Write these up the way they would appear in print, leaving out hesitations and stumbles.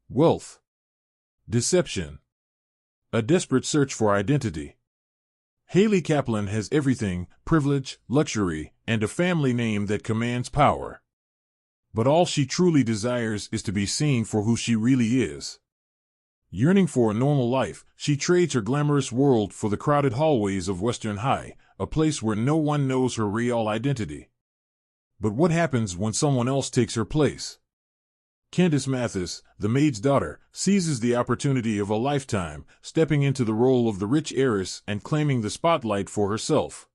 Wealth. Deception. A desperate search for identity. Haley Kaplan has everything: privilege, luxury, and a family name that commands power. But all she truly desires is to be seen for who she really is. Yearning for a normal life, she trades her glamorous world for the crowded hallways of Western High, a place where no one knows her real identity. But what happens when someone else takes her place? Candace Mathis, the maid's daughter, seizes the opportunity of a lifetime, stepping into the role of the rich heiress and claiming the spotlight for herself.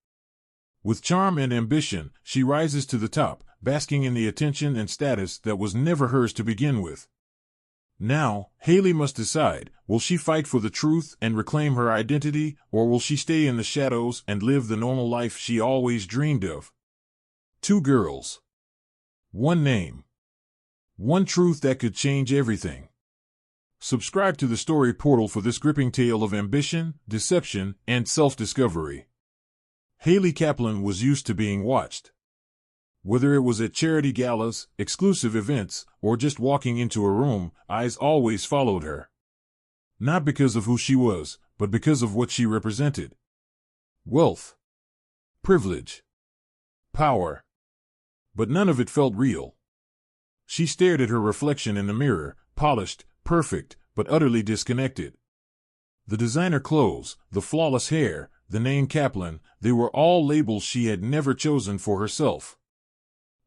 With charm and ambition, she rises to the top, basking in the attention and status that was never hers to begin with. Now, Haley must decide: will she fight for the truth and reclaim her identity, or will she stay in the shadows and live the normal life she always dreamed of? Two girls. One name. One truth that could change everything. Subscribe to the Story Portal for this gripping tale of ambition, deception, and self-discovery. Haley Kaplan was used to being watched. Whether it was at charity galas, exclusive events, or just walking into a room, eyes always followed her. Not because of who she was, but because of what she represented. Wealth. Privilege. Power. But none of it felt real. She stared at her reflection in the mirror, polished, perfect, but utterly disconnected. The designer clothes, the flawless hair, the name Kaplan, they were all labels she had never chosen for herself.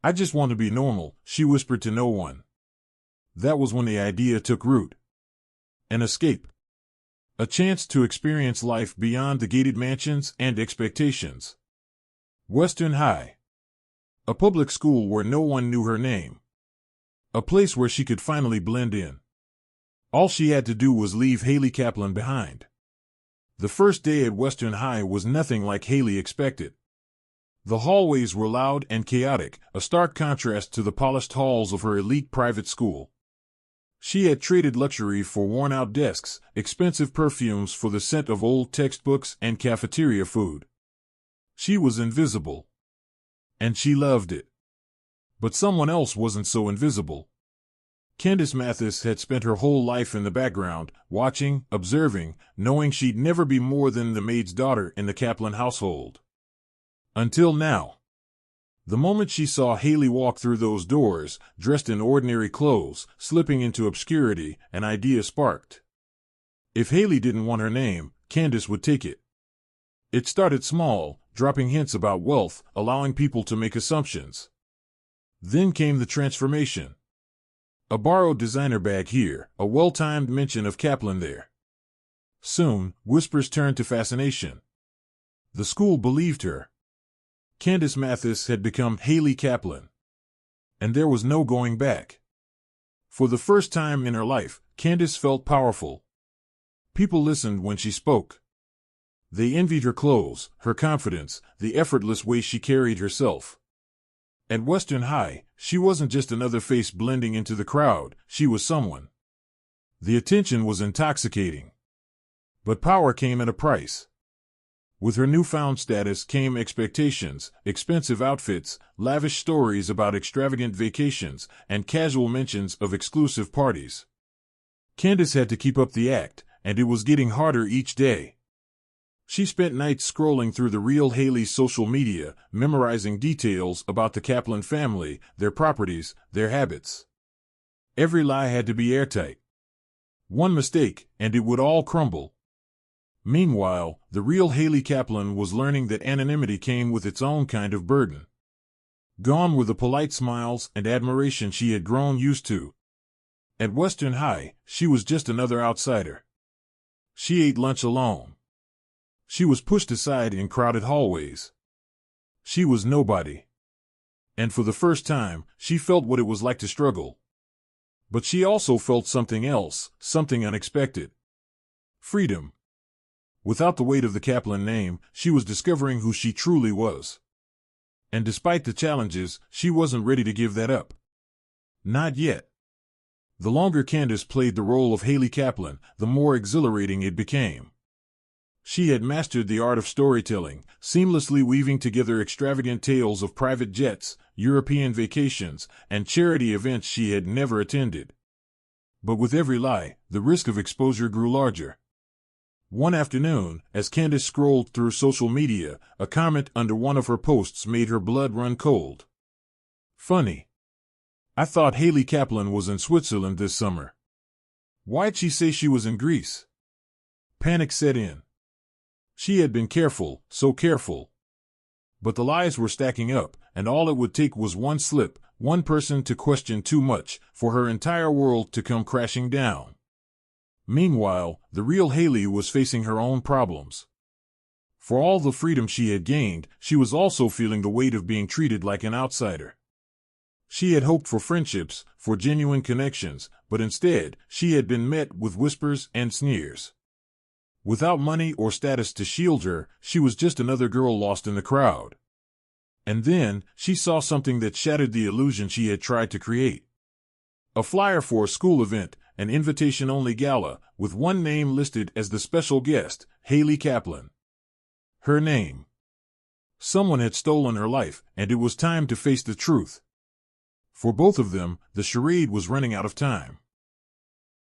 "I just want to be normal," she whispered to no one. That was when the idea took root. An escape. A chance to experience life beyond the gated mansions and expectations. Western High. A public school where no one knew her name. A place where she could finally blend in. All she had to do was leave Haley Kaplan behind. The first day at Western High was nothing like Haley expected. The hallways were loud and chaotic, a stark contrast to the polished halls of her elite private school. She had traded luxury for worn-out desks, expensive perfumes for the scent of old textbooks and cafeteria food. She was invisible. And she loved it. But someone else wasn't so invisible. Candace Mathis had spent her whole life in the background, watching, observing, knowing she'd never be more than the maid's daughter in the Kaplan household. Until now. The moment she saw Haley walk through those doors, dressed in ordinary clothes, slipping into obscurity, an idea sparked. If Haley didn't want her name, Candace would take it. It started small, dropping hints about wealth, allowing people to make assumptions. Then came the transformation. A borrowed designer bag here, a well-timed mention of Kaplan there. Soon, whispers turned to fascination. The school believed her. Candace Mathis had become Haley Kaplan. And there was no going back. For the first time in her life, Candace felt powerful. People listened when she spoke. They envied her clothes, her confidence, the effortless way she carried herself. At Western High, she wasn't just another face blending into the crowd, she was someone. The attention was intoxicating. But power came at a price. With her newfound status came expectations, expensive outfits, lavish stories about extravagant vacations, and casual mentions of exclusive parties. Candace had to keep up the act, and it was getting harder each day. She spent nights scrolling through the real Haley's social media, memorizing details about the Kaplan family, their properties, their habits. Every lie had to be airtight. One mistake, and it would all crumble. Meanwhile, the real Haley Kaplan was learning that anonymity came with its own kind of burden. Gone were the polite smiles and admiration she had grown used to. At Western High, she was just another outsider. She ate lunch alone. She was pushed aside in crowded hallways. She was nobody. And for the first time, she felt what it was like to struggle. But she also felt something else, something unexpected. Freedom. Without the weight of the Kaplan name, she was discovering who she truly was. And despite the challenges, she wasn't ready to give that up. Not yet. The longer Candace played the role of Haley Kaplan, the more exhilarating it became. She had mastered the art of storytelling, seamlessly weaving together extravagant tales of private jets, European vacations, and charity events she had never attended. But with every lie, the risk of exposure grew larger. One afternoon, as Candace scrolled through social media, a comment under one of her posts made her blood run cold. Funny. I thought Haley Kaplan was in Switzerland this summer. Why'd she say she was in Greece? Panic set in. She had been careful, so careful. But the lies were stacking up, and all it would take was one slip, one person to question too much, for her entire world to come crashing down. Meanwhile, the real Haley was facing her own problems. For all the freedom she had gained, she was also feeling the weight of being treated like an outsider. She had hoped for friendships, for genuine connections, but instead, she had been met with whispers and sneers. Without money or status to shield her, she was just another girl lost in the crowd. And then, she saw something that shattered the illusion she had tried to create. A flyer for a school event, an invitation-only gala, with one name listed as the special guest, Haley Kaplan. Her name. Someone had stolen her life, and it was time to face the truth. For both of them, the charade was running out of time.